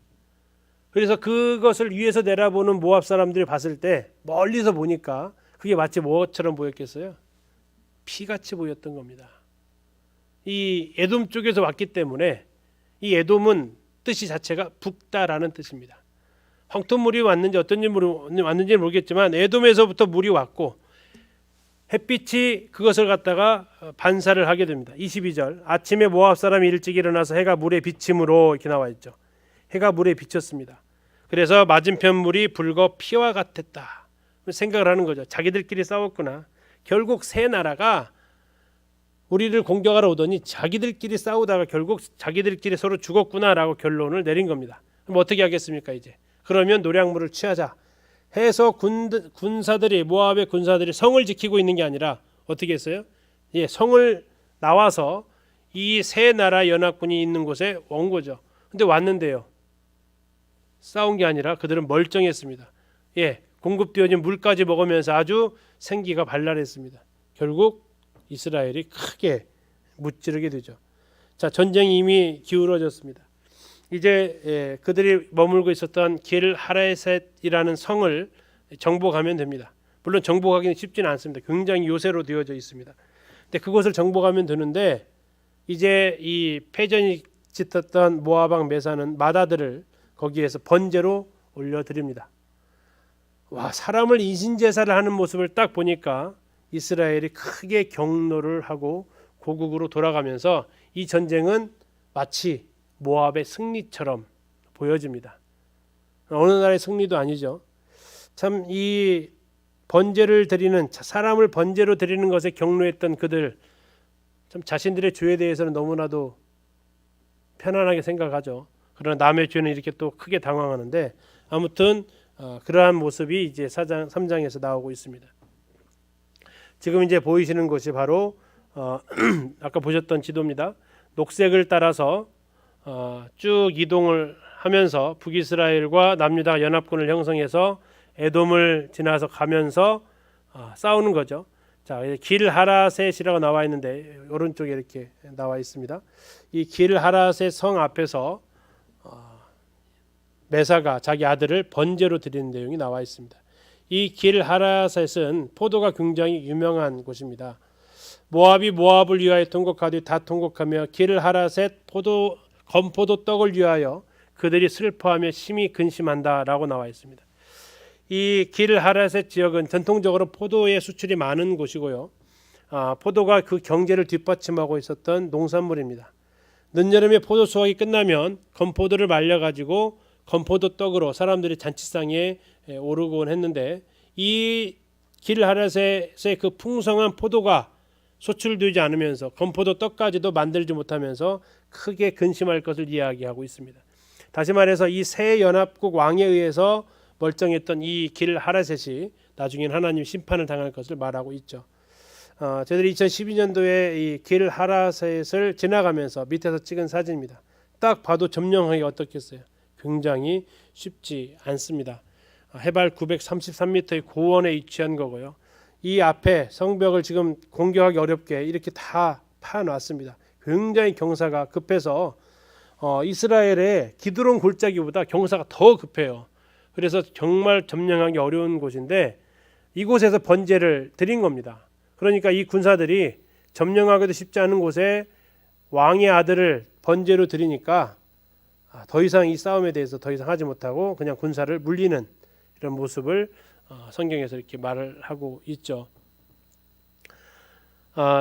그래서 그것을 위에서 내려보는 모압 사람들이 봤을 때 멀리서 보니까 그게 마치 뭐처럼 보였겠어요? 피같이 보였던 겁니다. 이 에돔 쪽에서 왔기 때문에 이 에돔은 뜻이 자체가 붓다라는 뜻입니다. 황토물이 왔는지 어떤 물이 왔는지 모르겠지만 에돔에서부터 물이 왔고 햇빛이 그것을 갖다가 반사를 하게 됩니다. 22절 아침에 모압 사람이 일찍 일어나서 해가 물에 비침으로 이렇게 나와 있죠. 해가 물에 비쳤습니다. 그래서 맞은편 물이 붉어 피와 같았다. 생각을 하는 거죠. 자기들끼리 싸웠구나. 결국 세 나라가 우리를 공격하러 오더니 자기들끼리 싸우다가 결국 자기들끼리 서로 죽었구나라고 결론을 내린 겁니다. 그럼 어떻게 하겠습니까 이제? 그러면 노량물을 취하자 해서 군사들이 모압의 군사들이 성을 지키고 있는 게 아니라 어떻게 했어요? 성을 나와서 이 세 나라 연합군이 있는 곳에 온 거죠. 근데 왔는데요. 싸운 게 아니라 그들은 멀쩡했습니다. 공급되어진 물까지 먹으면서 아주 생기가 발랄했습니다. 결국 이스라엘이 크게 무찌르게 되죠. 자, 전쟁이 이미 기울어졌습니다. 이제 그들이 머물고 있었던 길 하레셋이라는 성을 정복하면 됩니다. 물론 정복하기는 쉽지는 않습니다. 굉장히 요새로 되어져 있습니다. 근데 그것을 정복하면 되는데 이제 이 패전이 짙었던 모압 왕 메사는 마다들을 거기에서 번제로 올려드립니다. 와, 사람을 인신제사를 하는 모습을 딱 보니까 이스라엘이 크게 경노를 하고 고국으로 돌아가면서 이 전쟁은 마치 모압의 승리처럼 보여집니다. 어느 나라의 승리도 아니죠. 참 이 번제를 드리는 사람을 번제로 드리는 것에 경노했던 그들 참 자신들의 죄에 대해서는 너무나도 편안하게 생각하죠. 그러나 남의 죄는 이렇게 또 크게 당황하는데 아무튼 그러한 모습이 이제 3장에서 나오고 있습니다. 지금 이제 보이시는 것이 바로 아까 보셨던 지도입니다. 녹색을 따라서 쭉 이동을 하면서 북이스라엘과 남유다가 연합군을 형성해서 에돔을 지나서 가면서 싸우는 거죠. 자, 길 하라셋이라고 나와 있는데 오른쪽에 이렇게 나와 있습니다. 이 길 하라셋 성 앞에서 메사가 자기 아들을 번제로 드리는 내용이 나와 있습니다. 이 길 하라셋은 포도가 굉장히 유명한 곳입니다. 모압이 모압을 위하여 통곡하되 다 통곡하며 길 하라셋 건포도 떡을 위하여 그들이 슬퍼하며 심히 근심한다라고 나와 있습니다. 이 길 하라셋 지역은 전통적으로 포도의 수출이 많은 곳이고요. 포도가 그 경제를 뒷받침하고 있었던 농산물입니다. 늦여름에 포도 수확이 끝나면 건포도를 말려가지고 건포도 떡으로 사람들이 잔치상에 오르곤 했는데 이 길 하라셋의 그 풍성한 포도가 소출되지 않으면서 건포도 떡까지도 만들지 못하면서 크게 근심할 것을 이야기하고 있습니다. 다시 말해서 이 새 연합국 왕에 의해서 멀쩡했던 이 길 하라셋이 나중엔 하나님 심판을 당할 것을 말하고 있죠. 저희들이 2012년도에 이 길 하라셋을 지나가면서 밑에서 찍은 사진입니다. 딱 봐도 점령하기 어떻겠어요? 굉장히 쉽지 않습니다. 해발 933m의 고원에 위치한 거고요. 이 앞에 성벽을 지금 공격하기 어렵게 이렇게 다 파놨습니다. 굉장히 경사가 급해서 이스라엘의 기드론 골짜기보다 경사가 더 급해요. 그래서 정말 점령하기 어려운 곳인데 이곳에서 번제를 드린 겁니다. 그러니까 이 군사들이 점령하기도 쉽지 않은 곳에 왕의 아들을 번제로 드리니까 더 이상 이 싸움에 대해서 더 이상 하지 못하고 그냥 군사를 물리는 이런 모습을 성경에서 이렇게 말을 하고 있죠.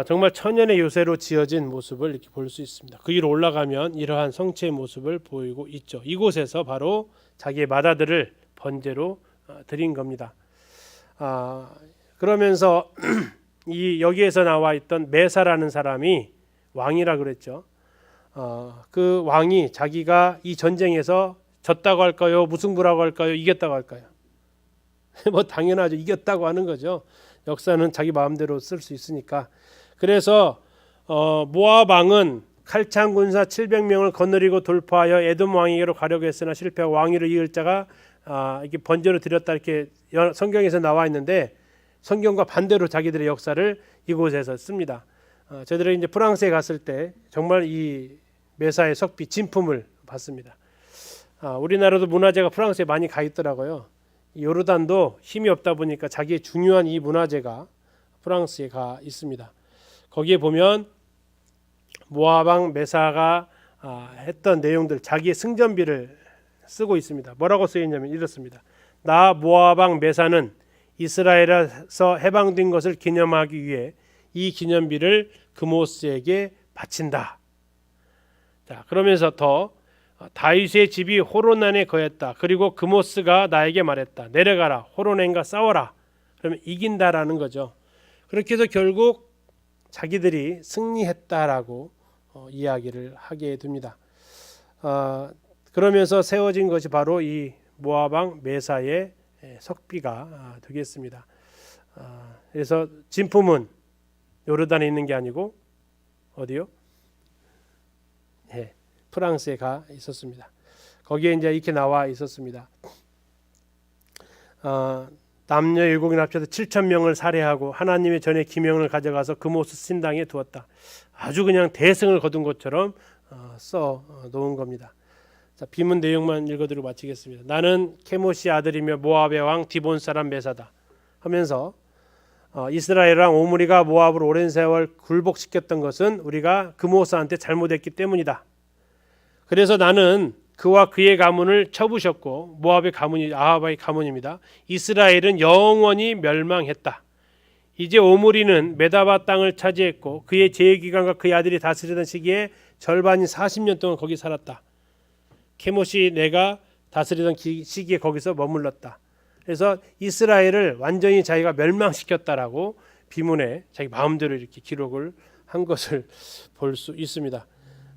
정말 천연의 요새로 지어진 모습을 이렇게 볼 수 있습니다. 그 위로 올라가면 이러한 성체의 모습을 보이고 있죠. 이곳에서 바로 자기의 맏아들을 번제로 드린 겁니다. 그러면서 이 여기에서 나와 있던 메사라는 사람이 왕이라 그랬죠. 그 왕이 자기가 이 전쟁에서 졌다고 할까요? 무승부라고 할까요? 이겼다고 할까요? 뭐 당연하죠. 이겼다고 하는 거죠. 역사는 자기 마음대로 쓸 수 있으니까. 그래서 모압 왕은 칼창 군사 700명을 거느리고 돌파하여 에돔 왕에게로 가려고 했으나 실패하고 왕위를 이을 자가 이렇게 번제로 드렸다 이렇게 성경에서 나와 있는데 성경과 반대로 자기들의 역사를 이곳에서 씁니다. 저희들이 이제 프랑스에 갔을 때 정말 이 메사의 석비 진품을 봤습니다. 우리나라도 문화재가 프랑스에 많이 가 있더라고요. 요르단도 힘이 없다 보니까 자기의 중요한 이 문화재가 프랑스에 가 있습니다. 거기에 보면 모압 왕 메사가 했던 내용들 자기의 승전비를 쓰고 있습니다. 뭐라고 쓰여 있냐면 이렇습니다. 나 모압 왕 메사는 이스라엘에서 해방된 것을 기념하기 위해 이 기념비를 그모스에게 바친다. 자, 그러면서 더 다윗의 집이 호로난에 거했다. 그리고 그모스가 나에게 말했다. 내려가라. 호로난과 싸워라. 그러면 이긴다라는 거죠. 그렇게 해서 결국 자기들이 승리했다라고 이야기를 하게 됩니다. 그러면서 세워진 것이 바로 이 모압 왕 메사의 석비가 되겠습니다. 그래서 진품은 요르단에 있는 게 아니고 어디요? 프랑스에 가 있었습니다. 거기에 이제 이렇게 나와 있었습니다. 남녀 7인 합쳐서 7,000명을 살해하고 하나님의 전에 기명을 가져가서 그모스 신당에 두었다. 아주 그냥 대승을 거둔 것처럼 써 놓은 겁니다. 자, 비문 내용만 읽어드리고 마치겠습니다. 나는 케모시 아들이며 모압의 왕 디본 사람 메사다 하면서 이스라엘 왕 오므리가 모압을 오랜 세월 굴복시켰던 것은 우리가 그모스한테 잘못했기 때문이다. 그래서 나는 그와 그의 가문을 쳐부셨고 모압의 가문이 아합의 가문입니다. 이스라엘은 영원히 멸망했다. 이제 오므리는 메다바 땅을 차지했고 그의 재기관과 그의 아들이 다스리던 시기에 절반인 40년 동안 거기 살았다. 케모시 내가 다스리던 시기에 거기서 머물렀다. 그래서 이스라엘을 완전히 자기가 멸망시켰다라고 비문에 자기 마음대로 이렇게 기록을 한 것을 볼 수 있습니다.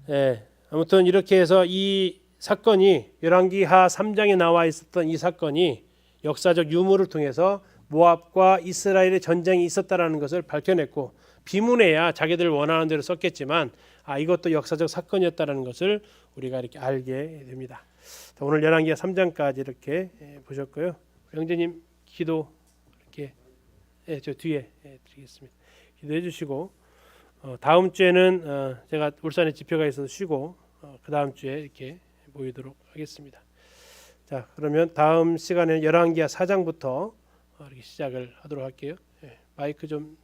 예, 아무튼 이렇게 해서 이 사건이 열왕기하 3장에 나와 있었던 이 사건이 역사적 유물을 통해서 모압과 이스라엘의 전쟁이 있었다라는 것을 밝혀냈고, 비문에야 자기들 원하는 대로 썼겠지만 이것도 역사적 사건이었다라는 것을 우리가 이렇게 알게 됩니다. 오늘 열왕기하 3장까지 이렇게 보셨고요. 형제님 기도 이렇게 저 뒤에 드리겠습니다. 기도해 주시고, 다음 주에는 제가 울산에 집회가 있어서 쉬고 그 다음 주에 이렇게 모이도록 하겠습니다. 자, 그러면 다음 시간에는 열왕기하 4장부터 이렇게 시작을 하도록 할게요. 마이크 좀